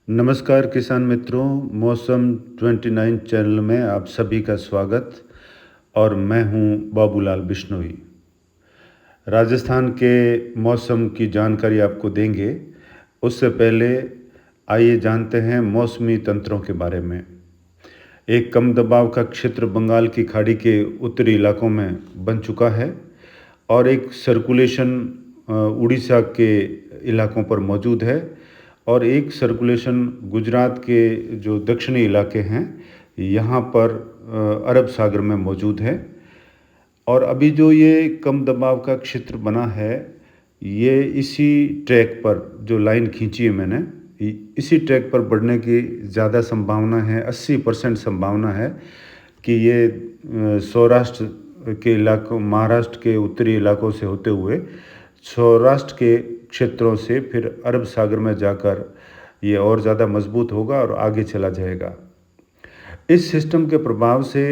नमस्कार किसान मित्रों, मौसम 29 चैनल में आप सभी का स्वागत। और मैं हूं बाबूलाल बिश्नोई। राजस्थान के मौसम की जानकारी आपको देंगे। उससे पहले आइए जानते हैं मौसमी तंत्रों के बारे में। एक कम दबाव का क्षेत्र बंगाल की खाड़ी के उत्तरी इलाकों में बन चुका है और एक सर्कुलेशन उड़ीसा के इलाकों पर मौजूद है और एक सर्कुलेशन गुजरात के जो दक्षिणी इलाके हैं यहाँ पर अरब सागर में मौजूद है। और अभी जो ये कम दबाव का क्षेत्र बना है, ये इसी ट्रैक पर जो लाइन खींची है मैंने, इसी ट्रैक पर बढ़ने की ज़्यादा संभावना है। 80% संभावना है कि ये सौराष्ट्र के इलाकों, महाराष्ट्र के उत्तरी इलाकों से होते हुए सौराष्ट्र के क्षेत्रों से फिर अरब सागर में जाकर ये और ज़्यादा मजबूत होगा और आगे चला जाएगा। इस सिस्टम के प्रभाव से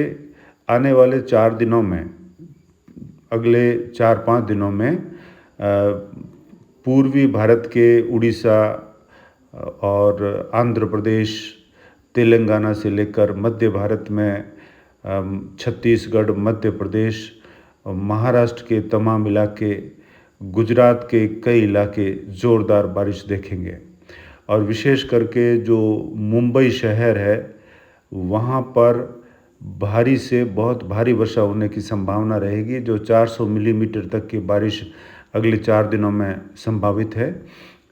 आने वाले 4 दिनों में, अगले 4-5 दिनों में पूर्वी भारत के उड़ीसा और आंध्र प्रदेश, तेलंगाना से लेकर मध्य भारत में छत्तीसगढ़, मध्य प्रदेश, महाराष्ट्र के तमाम इलाके, गुजरात के कई इलाके ज़ोरदार बारिश देखेंगे। और विशेष करके जो मुंबई शहर है वहाँ पर भारी से बहुत भारी वर्षा होने की संभावना रहेगी, जो 400 मिलीमीटर तक की बारिश अगले 4 दिनों में संभावित है।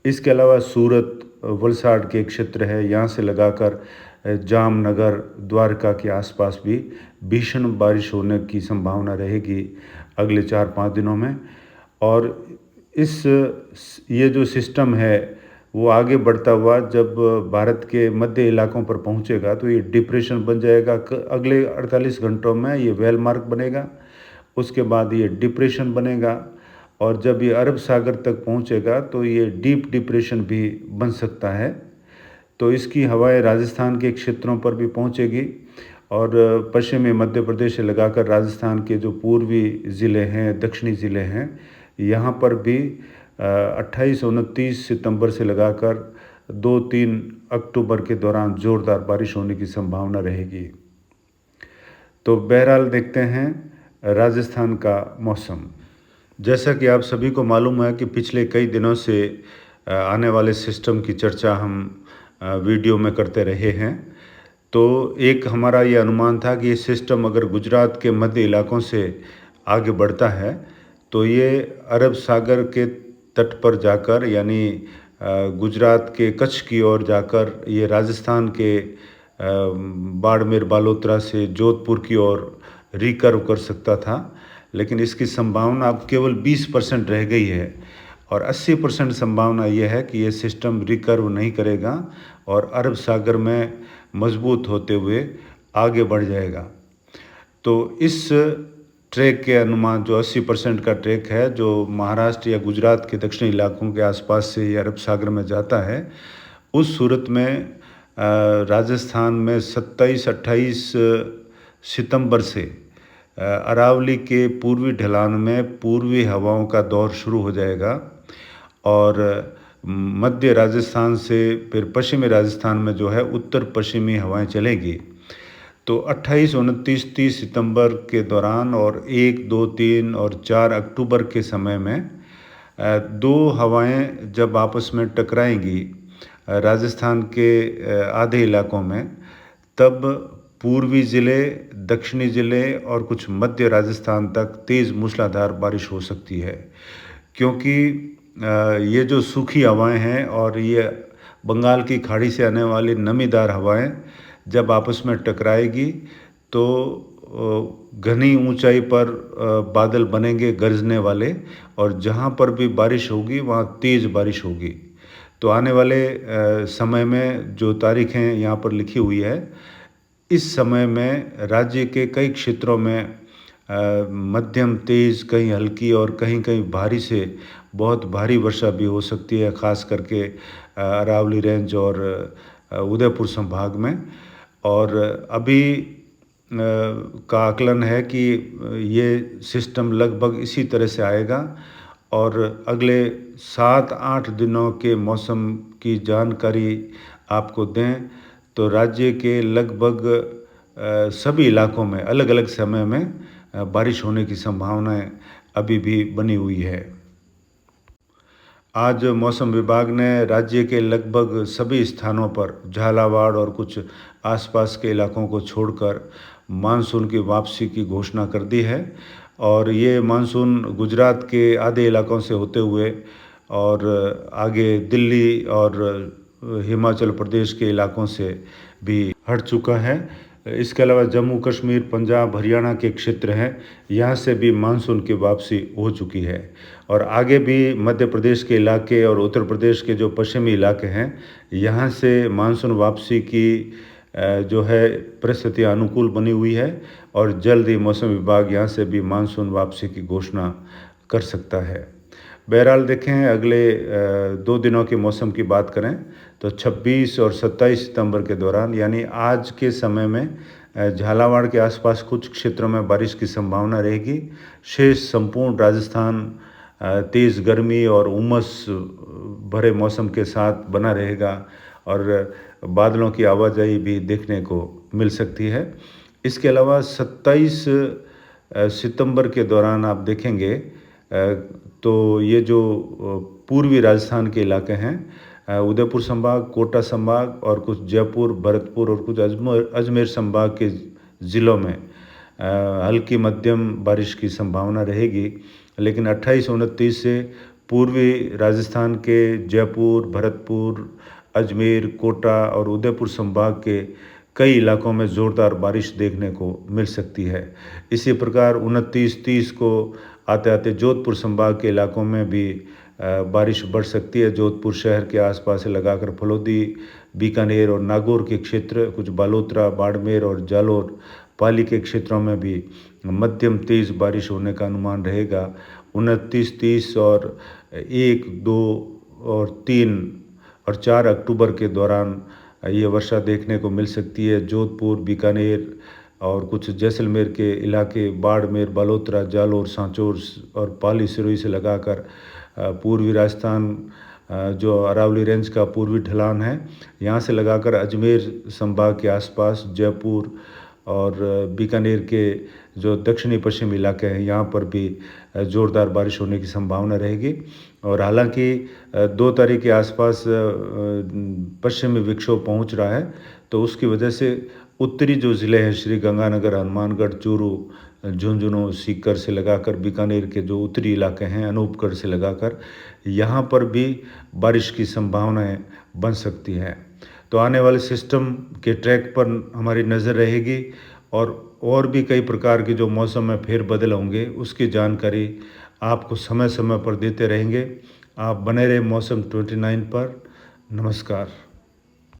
इसके अलावा सूरत, वलसाड़ के क्षेत्र है, यहाँ से लगाकर जामनगर, द्वारका के आसपास भी भीषण बारिश होने की संभावना रहेगी अगले 4-5 दिनों में। और ये जो सिस्टम है वो आगे बढ़ता हुआ जब भारत के मध्य इलाकों पर पहुंचेगा तो ये डिप्रेशन बन जाएगा। अगले 48 घंटों में ये वेलमार्क बनेगा, उसके बाद ये डिप्रेशन बनेगा और जब ये अरब सागर तक पहुंचेगा तो ये डीप डिप्रेशन भी बन सकता है। तो इसकी हवाएं राजस्थान के क्षेत्रों पर भी पहुंचेगी और पश्चिमी मध्य प्रदेश से लगाकर राजस्थान के जो पूर्वी ज़िले हैं, दक्षिणी ज़िले हैं, यहाँ पर भी 28-29 सितंबर से लगाकर 2-3 अक्टूबर के दौरान ज़ोरदार बारिश होने की संभावना रहेगी। तो बहरहाल देखते हैं राजस्थान का मौसम। जैसा कि आप सभी को मालूम है कि पिछले कई दिनों से आने वाले सिस्टम की चर्चा हम वीडियो में करते रहे हैं। तो एक हमारा ये अनुमान था कि ये सिस्टम अगर गुजरात के मध्य इलाकों से आगे बढ़ता है तो ये अरब सागर के तट पर जाकर, यानी गुजरात के कच्छ की ओर जाकर ये राजस्थान के बाड़मेर, बालोतरा से जोधपुर की ओर रिकर्व कर सकता था। लेकिन इसकी संभावना अब केवल 20% रह गई है और 80% संभावना यह है कि ये सिस्टम रिकर्व नहीं करेगा और अरब सागर में मजबूत होते हुए आगे बढ़ जाएगा। तो इस ट्रैक के अनुमान, जो 80% का ट्रैक है, जो महाराष्ट्र या गुजरात के दक्षिणी इलाकों के आसपास से ये अरब सागर में जाता है, उस सूरत में राजस्थान में 27-28 सितंबर से अरावली के पूर्वी ढलान में पूर्वी हवाओं का दौर शुरू हो जाएगा और मध्य राजस्थान से फिर पश्चिमी राजस्थान में जो है उत्तर पश्चिमी हवाएं चलेगी। तो 28, 29, 30 सितंबर के दौरान और 1, 2, 3 और 4 अक्टूबर के समय में दो हवाएं जब आपस में टकराएंगी राजस्थान के आधे इलाकों में, तब पूर्वी ज़िले, दक्षिणी ज़िले और कुछ मध्य राजस्थान तक तेज़ मूसलाधार बारिश हो सकती है। क्योंकि ये जो सूखी हवाएं हैं और ये बंगाल की खाड़ी से आने वाली नमीदार हवाएं जब आपस में टकराएगी तो घनी ऊंचाई पर बादल बनेंगे गरजने वाले, और जहां पर भी बारिश होगी वहां तेज़ बारिश होगी। तो आने वाले समय में जो तारीखें यहाँ पर लिखी हुई है, इस समय में राज्य के कई क्षेत्रों में मध्यम तेज़, कहीं हल्की और कहीं कहीं भारी से बहुत भारी वर्षा भी हो सकती है, ख़ास करके अरावली रेंज और उदयपुर संभाग में। और अभी का आकलन है कि ये सिस्टम लगभग इसी तरह से आएगा और अगले 7-8 दिनों के मौसम की जानकारी आपको दें तो राज्य के लगभग सभी इलाकों में अलग अलग समय में बारिश होने की संभावनाएं अभी भी बनी हुई है। आज मौसम विभाग ने राज्य के लगभग सभी स्थानों पर झालावाड़ और कुछ आसपास के इलाकों को छोड़कर मानसून की वापसी की घोषणा कर दी है और ये मानसून गुजरात के आधे इलाकों से होते हुए और आगे दिल्ली और हिमाचल प्रदेश के इलाकों से भी हट चुका है। इसके अलावा जम्मू कश्मीर, पंजाब, हरियाणा के क्षेत्र हैं, यहाँ से भी मानसून की वापसी हो चुकी है और आगे भी मध्य प्रदेश के इलाके और उत्तर प्रदेश के जो पश्चिमी इलाके हैं, यहाँ से मानसून वापसी की जो है परिस्थितियाँ अनुकूल बनी हुई है और जल्द ही मौसम विभाग यहाँ से भी मानसून वापसी की घोषणा कर सकता है। बहरहाल देखें, अगले 2 दिनों के मौसम की बात करें तो 26 और 27 सितंबर के दौरान यानी आज के समय में झालावाड़ के आसपास कुछ क्षेत्रों में बारिश की संभावना रहेगी। शेष संपूर्ण राजस्थान तेज़ गर्मी और उमस भरे मौसम के साथ बना रहेगा और बादलों की आवाजाही भी देखने को मिल सकती है। इसके अलावा 27 सितंबर के दौरान आप देखेंगे तो ये जो पूर्वी राजस्थान के इलाके हैं, उदयपुर संभाग, कोटा संभाग और कुछ जयपुर, भरतपुर और कुछ अजमेर संभाग के ज़िलों में हल्की मध्यम बारिश की संभावना रहेगी। लेकिन 28-29 से पूर्वी राजस्थान के जयपुर, भरतपुर, अजमेर, कोटा और उदयपुर संभाग के कई इलाकों में ज़ोरदार बारिश देखने को मिल सकती है। इसी प्रकार 29-30 को आते आते जोधपुर संभाग के इलाकों में भी बारिश बढ़ सकती है। जोधपुर शहर के आसपास से लगाकर फलोदी, बीकानेर और नागौर के क्षेत्र, कुछ बालोतरा, बाड़मेर और जालोर, पाली के क्षेत्रों में भी मध्यम तेज़ बारिश होने का अनुमान रहेगा। 29, 30 और 1, 2 और 3 और 4 अक्टूबर के दौरान ये वर्षा देखने को मिल सकती है। जोधपुर, बीकानेर और कुछ जैसलमेर के इलाके, बाड़मेर, बालोतरा, जालोर, सांचौर और पाली सिरोही से लगाकर पूर्वी राजस्थान जो अरावली रेंज का पूर्वी ढलान है, यहाँ से लगाकर अजमेर संभाग के आसपास, जयपुर और बीकानेर के जो दक्षिणी पश्चिमी इलाके हैं, यहाँ पर भी ज़ोरदार बारिश होने की संभावना रहेगी। और हालांकि 2 तारीख के आसपास पश्चिमी विक्षोभ पहुँच रहा है, तो उसकी वजह से उत्तरी जो ज़िले हैं, श्री गंगानगर, हनुमानगढ़, चूरू, झुंझुनू, सीकर से लगाकर बीकानेर के जो उत्तरी इलाके हैं, अनूपगढ़ से लगाकर, यहाँ पर भी बारिश की संभावनाएं बन सकती हैं। तो आने वाले सिस्टम के ट्रैक पर हमारी नज़र रहेगी और भी कई प्रकार के जो मौसम में फेरबदल होंगे, उसकी जानकारी आपको समय समय पर देते रहेंगे। आप बने रहे मौसम 29 पर। नमस्कार।